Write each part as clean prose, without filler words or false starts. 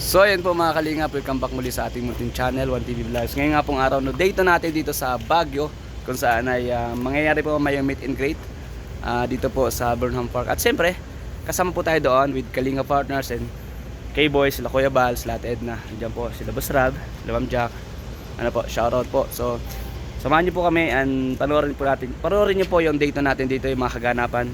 So ayun po mga kalingap, welcome back muli sa ating munting channel, 1TV Vlogs. Ngayon nga pong araw, no, date natin dito sa Baguio, kung saan ay mangyayari po may meet and greet dito po sa Burnham Park. At siyempre, kasama po tayo doon with Kalinga Partners and K-Boys, sila Kuya Bal, sila Edna. Diyan po sila Boss Rab, sila Ma'am Jack. Ano po, shoutout po. So, samahan niyo po kami and panoorin niyo po yung date natin dito, yung mga kaganapan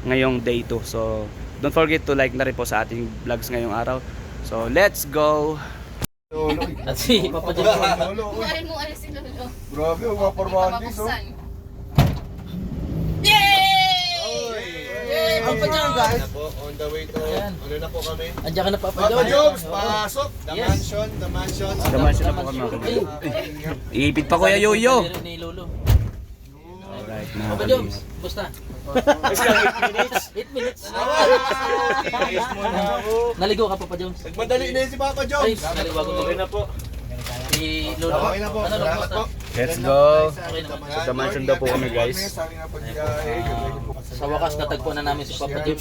ngayong day 2. So, don't forget to like na rin po sa ating vlogs ngayong araw. So, let's go! At si Papa John. Kuhain mo alas si Lolo. Grabe, ang mga formality, so. Yay! Papa John, guys. On the way to, Ayan. ano na po kami? Andiyan ka na Papa Papa John. Jobs, pasok! The Yes. mansion, the mansion. Samahan sila po kami mga kalingap. Iipit pa Kuya Yoyo! Ni Lolo. Alright mga Papa kalingap. John, basta. 8 minutes. Naligo ka Papa John. Nagmadali na yun si Papa Ay, Jobs. naliwago ko. na po. Si Lolo. Okay na po, Ano Lolo, salamat basta? po. Let's go! Okay naman. Sa the mansion daw po kami, guys. Sabi nga pagbiyahe, gagawin po kasi Sa wakas natagpuan na namin si Papa John.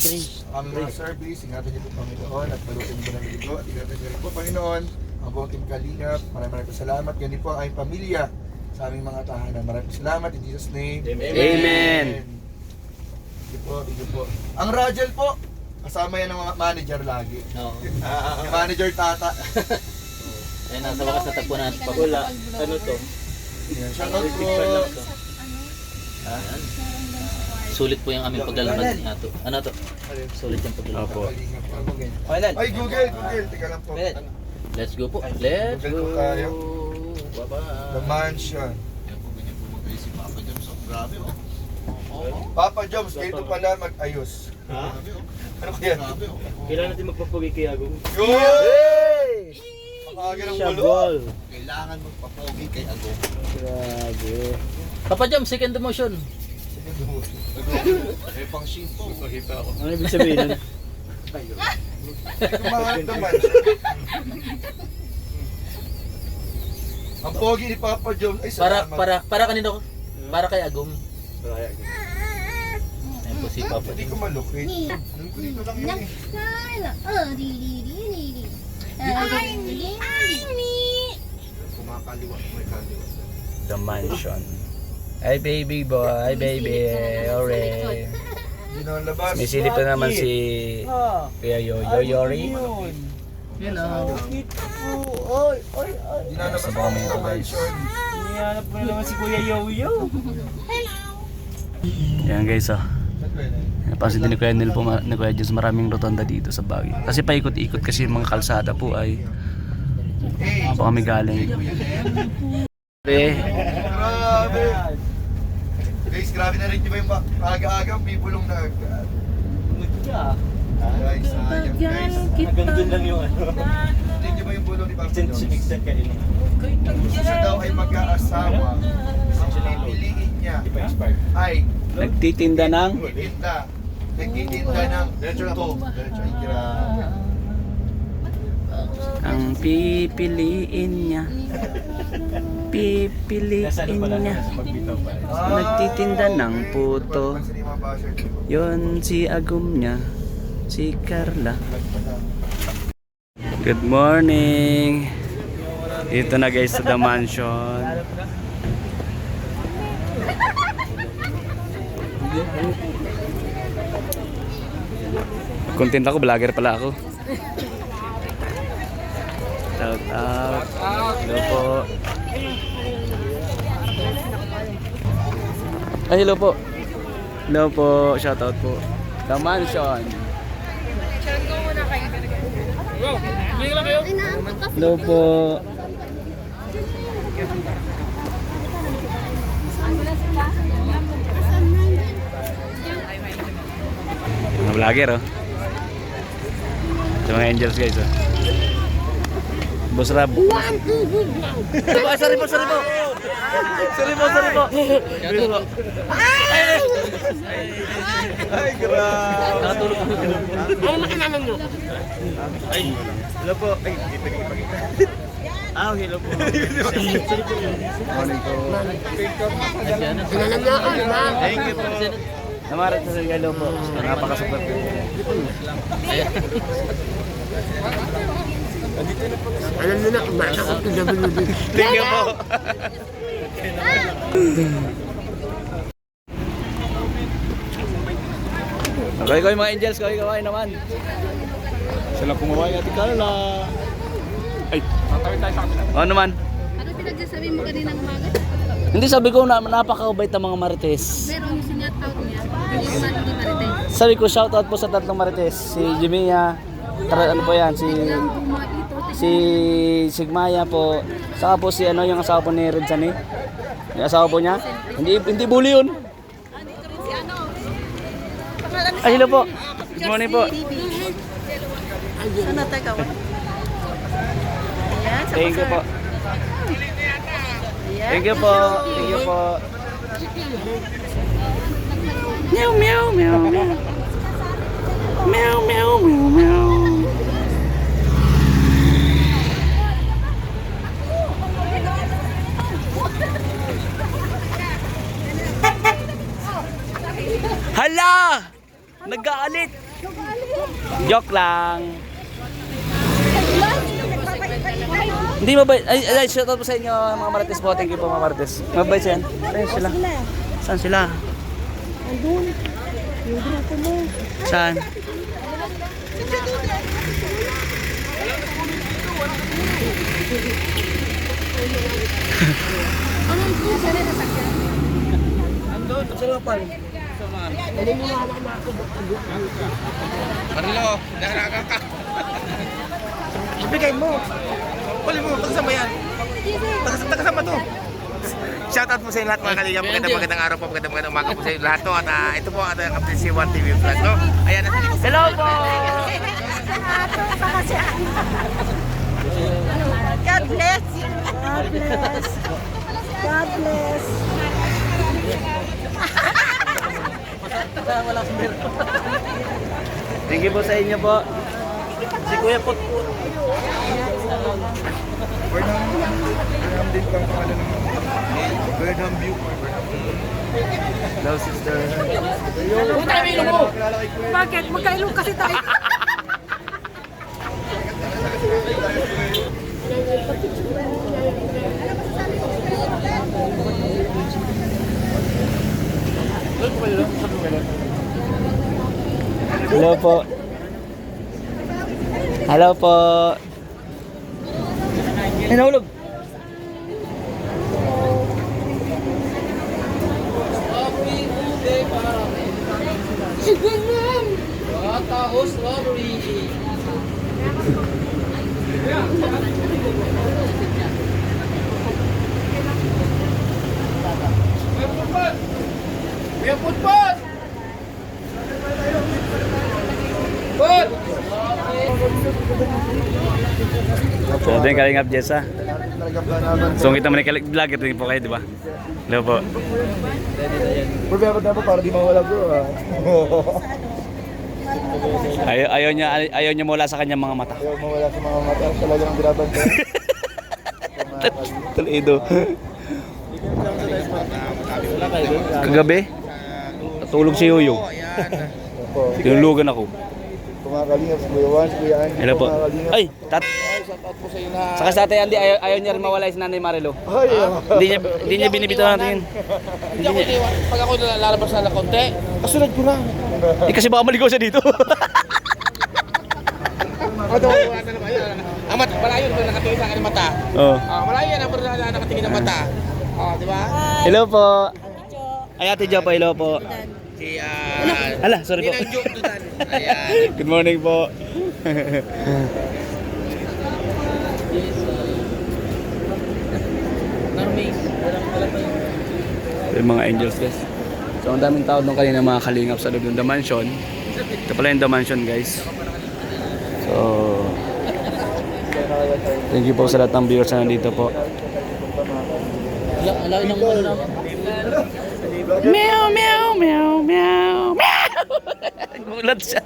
Ang mga service, ingatan niyo po Panginoon at balutin mo ng ligo at ingatan niyo rin po Panginoon ang buong Team Kalingap. Maraming salamat. Yan din po ang aming pamilya sa aming mga tahanan. Maraming salamat in Jesus' name. Amen. Thank you po. Ang Rajel po, kasama yan ng mga manager lagi. Oo. Yung manager tata. Ayun na, sa wakas natagpuan na natin si Papa John. Ano to? Yan, shoutout po. Ayan. Sulit po yung aming paglalakad na to. Ano to? Sulit yung paglalakad. Opo. Ay, Google. Teka lang po. Let's go po. Let's Google go. po tayo. Bye-bye. The mansion. Papa Jobs, kayo pala mag-ayos. Ha? Ano kaya? Kailangan natin magpapugi kay Agong. Yun! Makakagin ang ulo. Kailangan magpapogi kay Agong. Grabe. Papa John, second demotion. Eh, pang simpo. Nakita ako. Ano ibig sabihin nun? Kumahanap the mansion. Ang pogi ni Papa Jobs. Ay, salamat. Para kanino? Para kay Agong. Ayun po si Papa Hindi John. ko malukit. Alam ko dito lang yun eh. Kumakaliwa. May kaliwa. The mansion. Hi baby boy, hi baby. Alright. Hindi na labas. May silip na naman si Kuya Yoyo Yori. Yun ah. Hindi na labas Sa mga mga mansion. Hinihanap mo na naman si Kuya Yoyo. Yan guys napansin din ni Kuya Nel po, ni Kuya Jens, maraming rotonda dito sa Baguio. Kasi paikot-ikot kasi yung mga kalsada po ay po kami galing. Grabe. Guys, grabe na rin ba yung aga-aga bibulong na agad. Guys, sayang guys. Hanggang dun lang yung ano. Hindi ba yung bulong ni Papa Jones? Sinigsan ka ino. Kung siya daw ay mag-aasawa, ang pipiliin niya ay Nagtitinda ng nagtitinda ng tuto. Ay, grabe. ang pipiliin niya. Pipiliin niya. Nagtitinda ng puto. Yon si Agum niya. Si Carla. Good morning. Dito na guys sa the mansion. Content ako, vlogger pala ako. Shout out. Hello po. Ay, hello po. Hello po. Shout out po. The mansion. Hello po. Mga vlogger oh. Sa mga angels guys oh. Boss Rab. Sorry po. Ay, grabe. Nakatulog kami. Ay, hello po. Ay, hindi pwede ipakita. Hello po. Morning po. Thank you po. Namarat sa Salgado po. Napakasupport po. Alam nyo na, kumasa ko sa WD. Thank you po. Okay, kayo mga angels, kayo naman. Sila kumaway at Carla. Ay, ano naman? Ano pinagsasabi mo kaninang umaga? Hindi, sabi ko na napakabait ang mga marites. Meron yung sinat out niya. Yung man hindi marites. Sabi ko shoutout po sa tatlong marites. Si Jimia, ano po yan, si Sigmaya po. Saka po si ano yung asawa po ni Red Sunny. Yung asawa po niya. Hindi bully yun. Ay, hello po. Good morning po. Sana tayo ka? Thank you po. Thank you po. Thank you po. Meow meow meow meow. Meow meow meow meow. Hala! Nag-aalit! Joke lang. Hindi mabait. Ay, shoutout po sa inyo mga Marites po. Thank you po mga Marites. Mabait yan. Saan sila? Saan sila? Andun. Yung grupo mo. Saan? Andun, sa lapal. Marlo, naharagan ka. Ibigay mo. Huli mo, tagasama yan. Tagasama to. Shoutout po sa inyo lahat mga kaligam. Magandang araw po, magandang umaga po sa inyo lahat. No? At ito po ang kapatid si One TV Plus. No? Ayan, hello po! God bless you. God bless. God bless. Thank you po sa inyo po. Si Kuya Put. Burnham din pang pangalan ng Burnham View. Hello sister. Bakit? Magkailong kasi tayo. Hello po. Hello po. Ay, nahulog. So, ito yung Kalingap Jessa. Talagang naman. So, kita mo na yung vlogger din po kayo, di ba? Hello po. Problema na po para di mawala bro. Ayaw niya mawala sa kanyang mga mata. Ayaw mawala sa mga mata. Talagang graban ko. Tulido. Kagabi, natulog si Yoyo. Tinulugan ako. Kumakalingap si Kuya Juan, si Kuya Andy. Hello po. Kumakalingap. Ay, saka sa Tatay Andy, ayaw niya rin mawala si Nanay Marilo. Ay, Hindi niya binibitaw natin. Hindi ako, pag ako lalabas na konti, kasunod ko na. Kasi baka maligaw siya dito. Wala na naman yan. Ang mata, malayo na nakatingin sa akin ng mata. Oh. Malayo yan, ang nakatingin ng mata. Di ba? Hello po. Ay, Ate Jo po, hello po. Si, Ala, sorry po. Ninang Joke Dudan. Ayan. Good morning po. Yung mga angels guys. So ang daming tao doon kanina mga kalingap sa loob ng The Mansion. Ito pala yung The Mansion guys. So thank you po sa lahat ng viewers na nandito po. Alain ng ano na. Meow meow meow meow meow. Gulat siya.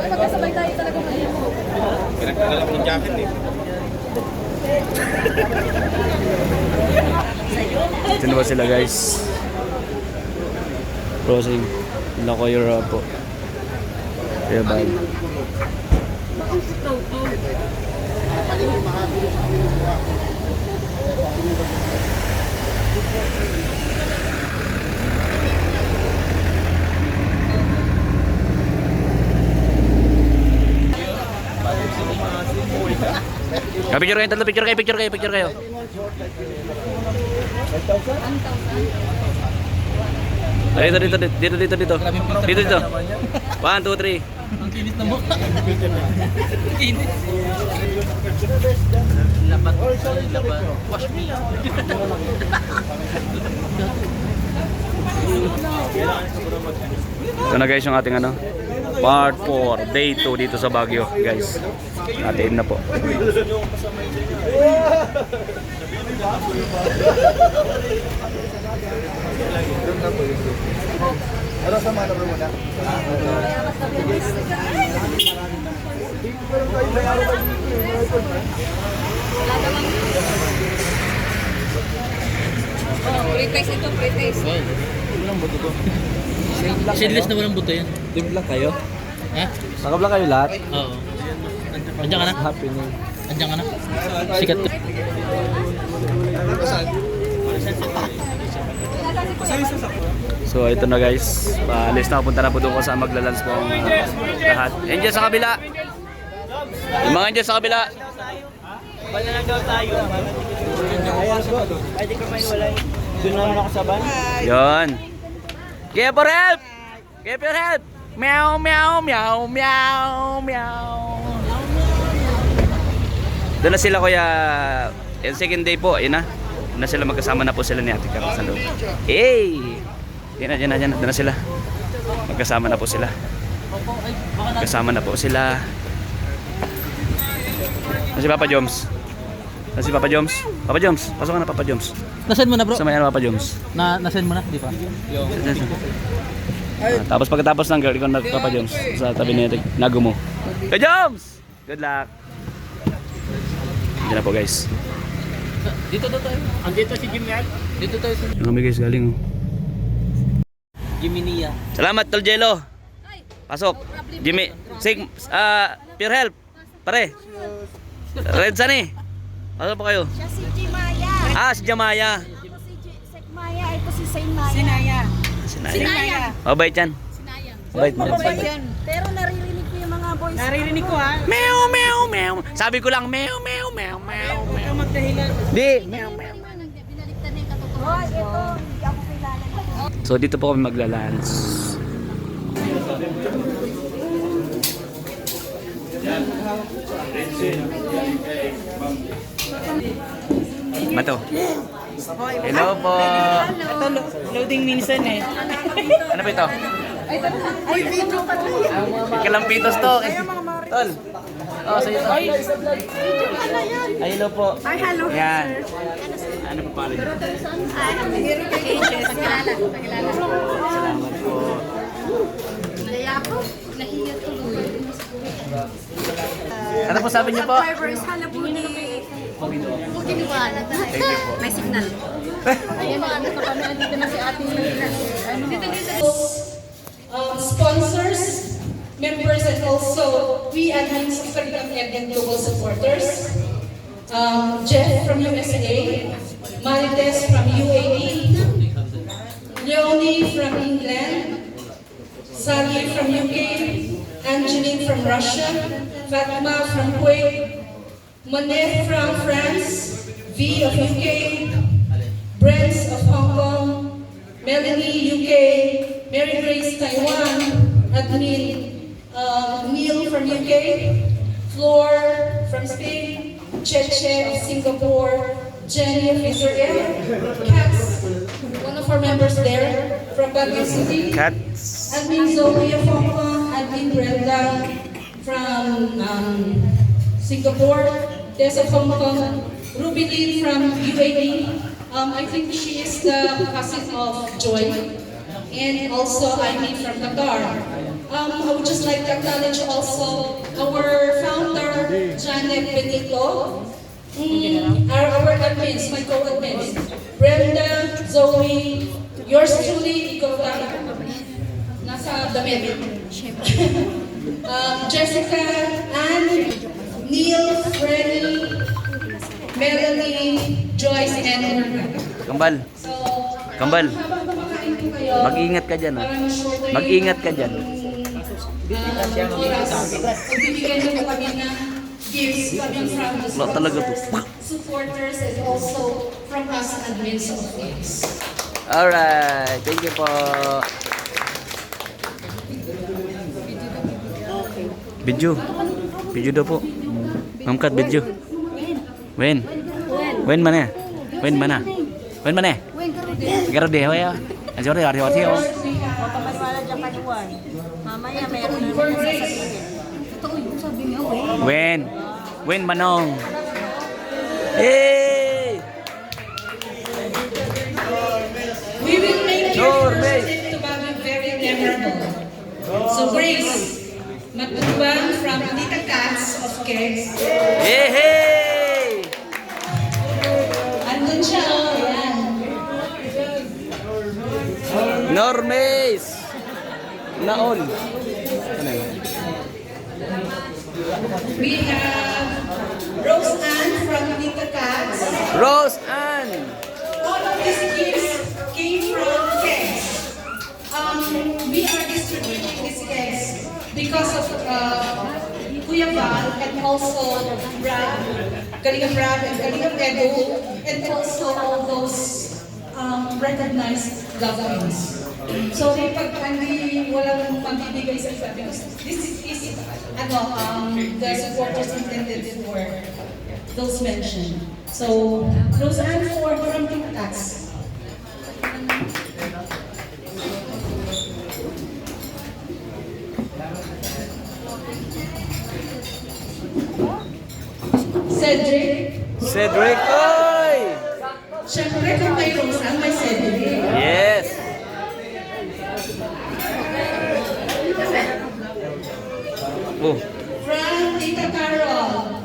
Magkasabay tayo talaga ngayon. Pinagkagala ko ng jacket eh. Dito na ba sila guys? Crossing. Locoyer po. Kaya ba? Picture kayo, tatlo picture kayo. Dito. 1, 2, 3. Ang kinit ng mukha. Kinit. Labat. Wash me. Ito na guys yung ating ano, part 4, day 2 dito sa Baguio guys. Atin na po. Ano sa mana bro muna? Pre-taste ito, pre-taste. Seedless na walang buto yan. Good luck kayo. Ha? Nakabla kayo lahat. Oo. Andiyan ka na? Happy New Year. Andiyan ka na? Sikat ka. So ito na guys, paalis na, punta na po doon ko sa maglalans po ang lahat. Andiyan sa kabila. Yung mga andiyan sa kabila. Yun. Give for help! Give for help! Meow, meow, meow, meow, meow. Doon na sila kuya. Yung second day po, yun na. Doon na sila, magkasama na po sila ni Ate Carla sa loob. Hey! Yan na. Doon na sila. Magkasama na po sila. Magkasama na po sila. Si Papa Joms. Si Papa Joms. Papa Joms, pasok ka na Papa Joms. Nasend mo na bro? Sa may ano Papa Joms. Nasend mo na, di ba? Tapos pagkatapos ng girl, ikaw na Papa Joms sa tabi ni Nagumo. Ka Joms! Good luck. Diyan na po guys. Dito tayo. Andito si Jimmy. Dito tayo sa Yung kami guys galing oh. Jiminia. Salamat Tol Jello. Pasok. Jimmy, Sig, Pure Help. Pare. Red Sunny. Pasok po kayo. Siya si Jimaya. Si Jamaya. Ako si Sekmaya. Ito si Sainmaya. Sinaya. Mabait yan. Sinayang. Mabait mo. Pero naririnig ko yung mga voice. Naririnig ko ha. Meow, meow, meow. Sabi ko lang meow, meow, meow, meow, meow. Magdahilan. Di. Meow, meow. Binaligtad na yung Hoy, katotohanan. ito. Hindi ako kilala nito. So dito po kami maglalans. Mato. Hello po. Ito, loading minsan eh. Ano ba ito? Ikalampitos to. Tol. Oh, sa'yo to. Ay, hello po. Ay, hello. Yan. Ano pa pala niyo? Pakilala. Salamat po. Naya po. Nahiya tuloy. Ano po sabi niyo po? Drivers, hala po ni... Huwag kiniwala. Thank you po. May signal. Ayan mga anak na kami. Andito na si ate. Dito. Sponsors, members, and also we admins of Karitam and global supporters. Jeff from USA, Marites from UAE, Leonie from England, Sally from UK, Angeline from Russia, Fatma from Kuwait, Monet from France, V of UK, Brent of Hong Kong, Melanie UK, Mary Grace Taiwan, Admin Neil from UK, Floor from Spain, Cheche of Singapore, Jenny of Israel, Katz, one of our members there from Baguio City, Cats. Admin Zoe of Hong Kong, Admin Brenda from Singapore, Des of Hong Kong, Ruby Lee from UAE. I think she is the cousin of Joy. And also Amy from Qatar. I would just like to acknowledge also our founder, Janet Benito, our admins, my co-admins, Brenda, Zoe, Zoe, yours truly, ikaw lang, nasa damit. Jessica, Anne, Neil, Freddy, Melanie, Joyce, and Orna. Kambal, So, Kambal. habang kumakain po kayo, Mag-ingat ka dyan, ha? para ma-shorten Mag-ingat ka dyan. oras, magbibigay na po kami ng gifts coming from the Wala talaga to. supporters and also from us admins of games. Alright, thank you po. Video. Video daw po. Ma'am Kat, video. Wen. Wen mana? Wen mana? Wen mana? Sigaro deh, ya. Ajor deh, arti oh. Pamaniwala dyan kanuwan. Mamaya meron na rin sasabihin. Totoo yung sabi niya, Wen. Wen manong. Hey! We will make your Sure, first May. trip to Baguio very memorable. So Grace, matutubang from Tita Cats of Kegs. Hey, hey! Andun siya, oh, yan. Normes. Naon. Ano yun? We have Rose Ann from Tita Cats. Rose Ann. All of these gifts came from Kegs. We are distributing these kegs because of Kuya Val and also Brad, Kalingap Brad and Kalingap Edo, and also all those recognized governments. So kapag hindi walang mabibigay sa isa, because this is the supporters intended for those mentioned. So those are from TikToks. Cedric. Cedric. Oy! Siyempre kung may Roseanne, may Cedric. Yes. Oh, From Tita Carol.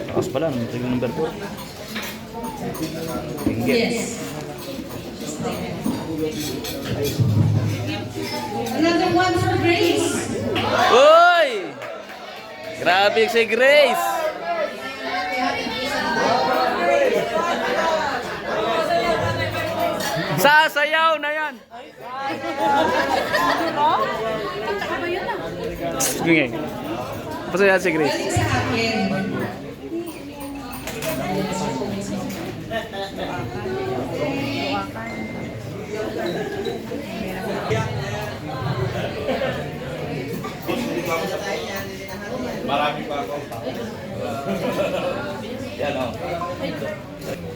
takas pala. Tingnan number 4. Yes. Another one for Grace. Uy! Grabe si Grace. Sasayaw na yan. Sige. Pasaya si Grace. Galing sa akin. Marami pa ako. Yan o.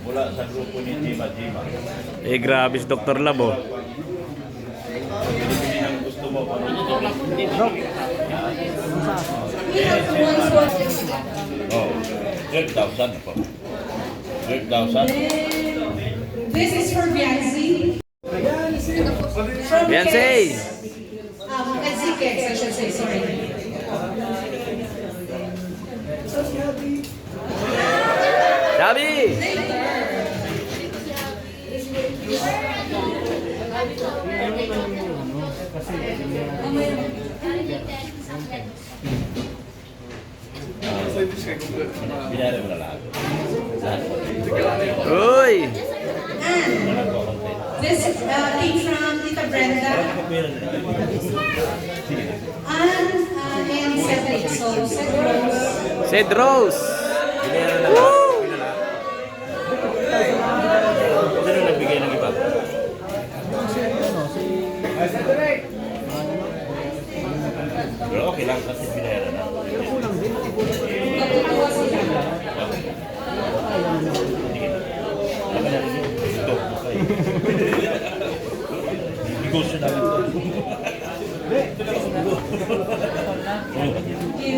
Mula sa grupo ni Jima. Eh, grabe si Dr. Labo. Pilipinin ang gusto mo. We have the ones for Oh, 12,000 po. 12,000. This is for Biancy. From Beyonce. Kegs, I should say, sorry. Sabi! Binari mo na lahat. Uy! This came from Tita Brenda. And Cedric. So, Cedric. Cedros! Sino nagbigay ng iba? Pero okay lang kasi binayaran na. Natutuwa sila. Ito. Negosyo namin ito.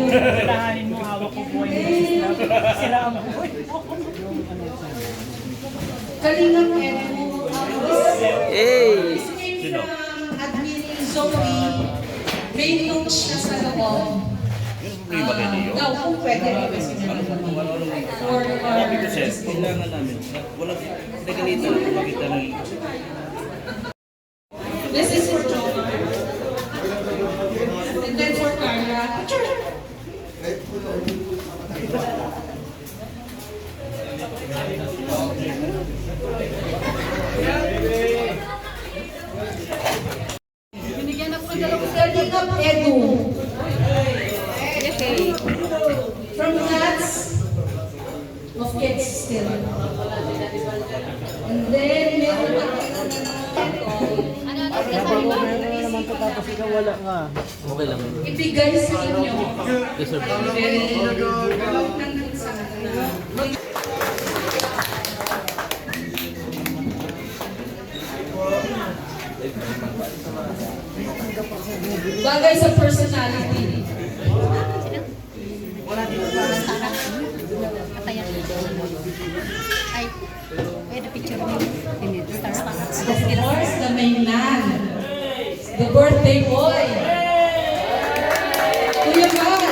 Kailanganin mo, hawak ko buhay mo. Sila ang buhay mo. Kalingap Edo. Hey! This came from admin Zoe. May notes siya sa loob. Daw, kung pwede rin kasi for sabi ko sir, kailangan namin. Walang regalita lang, makita ng This is for Joe. And then for Carla. Binigyan ako ng dalawang Setting up Edu. okay. From Cats of Kids still. And then, meron pa Okay lang. ibigay sa inyo. Yes, sir. Bagay sa personality. Ay, pwede picture mo. Of course, the main man. The birthday boy. Kuya Val.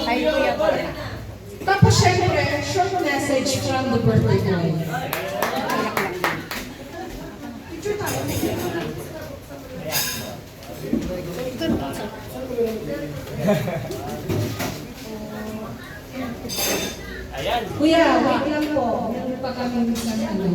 Ay, kuya ko. Tapos syempre, short message from the birthday boy. Kuya, wait lang po. Meron pa kami isang ano.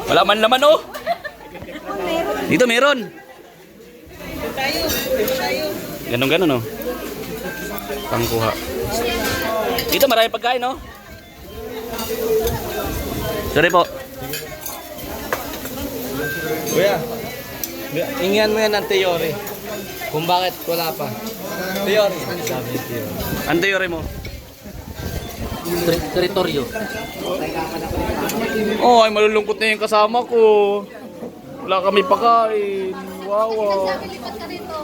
Wala man laman oh. Dito meron. Ganon oh. Pangkuha. Dito marami pagkain oh. Sorry po. Kuya, ingyan mo yan ng teori. Kung bakit wala pa. Teori. Sabi ni teori. Ano teori mo? Teritoryo. Oh, ay malulungkot na yung kasama ko. Wala kami pagkain. Wawa. Lipat ka rito.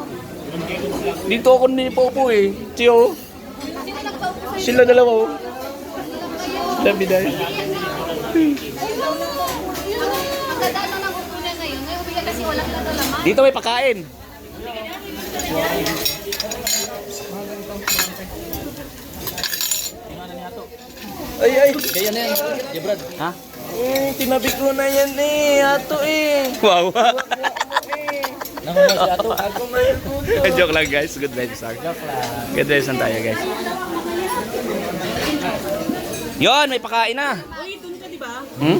Dito ako ni Popo eh. Tiyo. Sino nagpaupo sa'yo? Sila dalawa oh. Sila biday. Ang ganda ng upo niya ngayon. Ngayon umiga kasi walang lalalaman. Dito may pagkain. Ay, kaya na yan. Yeah, Brad. Ha? Tinabi ko na yan eh. Ato eh. Wawa. Naman si Ato. Ako ngayon po. Joke lang guys. Good vibes lang. Good vibes lang tayo guys. Yon, may pakain na. Uy, dun ka diba? Hmm?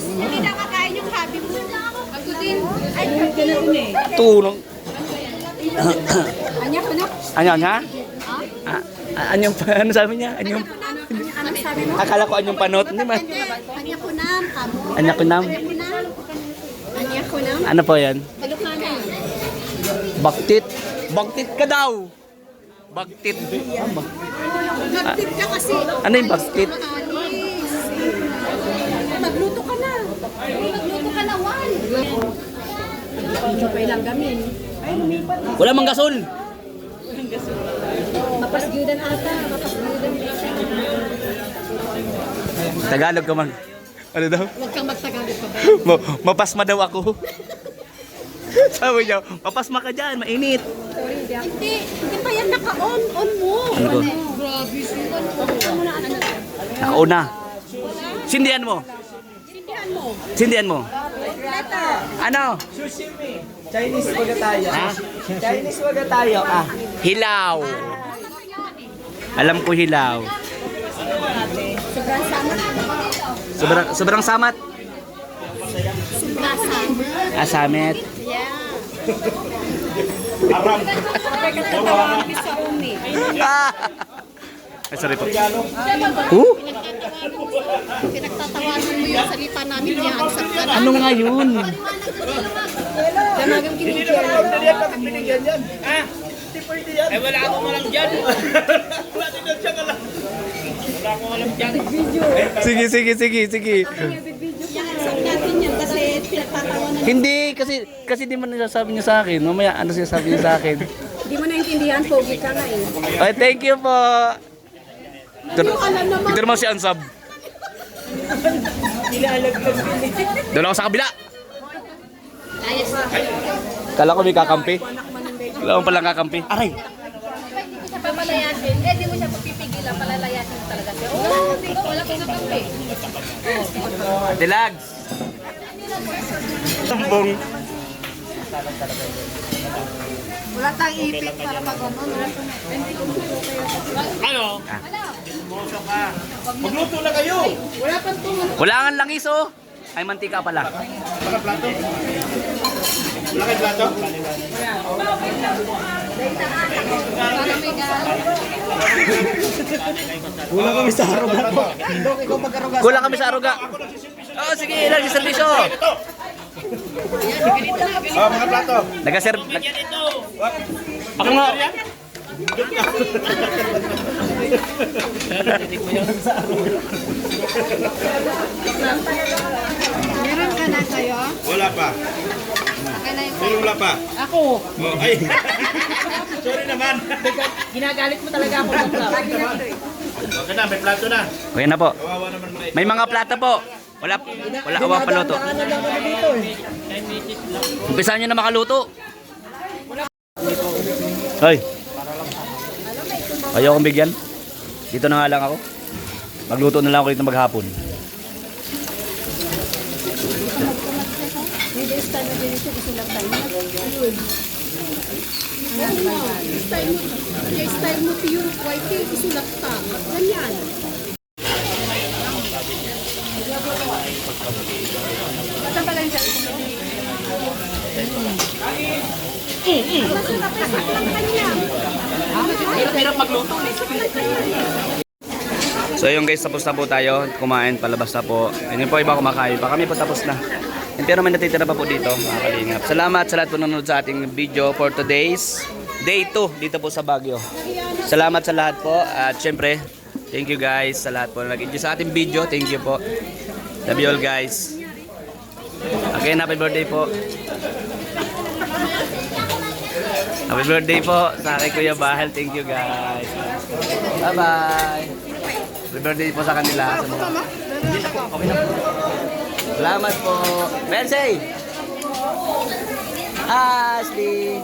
Hindi na kakain yung happy mo. Ako din. Ay, Tulong. Anya ko na. Ano ha? Anyong ano sabi niya? Anyong Ano sabi mo? akala ko anyong panot, hindi man. Anya ko na. Kamo. Anya ko nam. Anya ko na. Ano po 'yan? Balukana. Baktit. Baktit ka daw. Baktit. Magtip ka kasi. Ano yung baktit? Maalis. Magluto ka na. Magluto ka na, Juan. Medyo pa ilang gamin. Wala mang gasol. Mapasgyudan ata. Mapasgyudan. Tagalog ka man. Ano daw? Huwag kang magtagalog pa ba? Mapasma daw ako. Sabi niya, mapasma ka dyan, mainit. Hindi pa yan naka-on. On mo. Ano ko? Grabe siya. Ano mo na ano? Nakauna. Sindihan mo. Sindihan mo. Sindihan mo. Letter. Ano? Chinese baga tayo. Ha? Chinese baga tayo. Hilaw. Alam ko hilaw. Sobrang sama. Sobrang samat. Sobrang sama. Asamet. Yeah. Aram. Sa umi. Ay, sorry po. Pinagtatawanan mo yung salita namin yan. Ano nga yun? Damagang kinikira. Eh, wala akong walang dyan. Wala din siya ka lang. Wala akong walang dyan. Sige. Iyaksap natin yan kasi pinagtatawanan. Hindi, kasi di mo nasasabi niya sa akin. Mamaya, ano siya sabi niya sa akin? Hindi mo naintindihan, pogi ka nga eh. Ay, thank you po. Ito naman si Ansab. Doon ako sa kabila. Kala ko may kakampi. Wala mo palang kakampi. Aray. Sa papalayasin, di mo siya papipigilan, palalayasin mo talaga siya. Oo, wala kang kakampi. Dilags. Sambong. Wala tayong ipit para mag-ano. Ano? Magluto na kayo. Wala pang tungo. Wala nga langis oh. Ay, mantika pala. Wala plato? Wala kayo plato? Para may Kulang kami sa araw na po. Kulang kami sa aruga. Oo, sige, ilang servisyo. Oh, mga plato. Nag-serve. Ako nga. Meron ka na kayo? Wala pa. Sino wala pa? Ako. Oh, ay. Sorry naman. Ginagalit mo talaga ako ng Okay na, may plato na. Okay na po. Kawawa naman mga May mga plato po. Wala awang paluto. Umpisahan nyo na makaluto. Hoy. Ayaw kong bigyan. Dito na nga lang ako. Magluto na lang ako dito maghapon. Style mo to yung white cake, isulat ka. Ganyan. Saan pala yung sabi ko? Hirap magluto. So yung guys, tapos na po tayo. Kumain, palabas na po. Ayun po iba kumakain pa. Kami po tapos na. Pero may natitira pa po dito, mga kalingap. Salamat sa lahat po nanonood sa ating video for today's day 2 dito po sa Baguio. Salamat sa lahat po. At syempre, thank you guys sa lahat po na nag-enjoy sa ating video. Thank you po. Love you all guys. Again, happy birthday po. Happy birthday po sa aking Kuya Bahel. Thank you guys. Bye-bye. Happy birthday po sa kanila. Okay na po. Salamat po. Bensei! Ashley!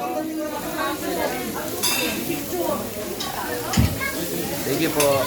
Thank you po.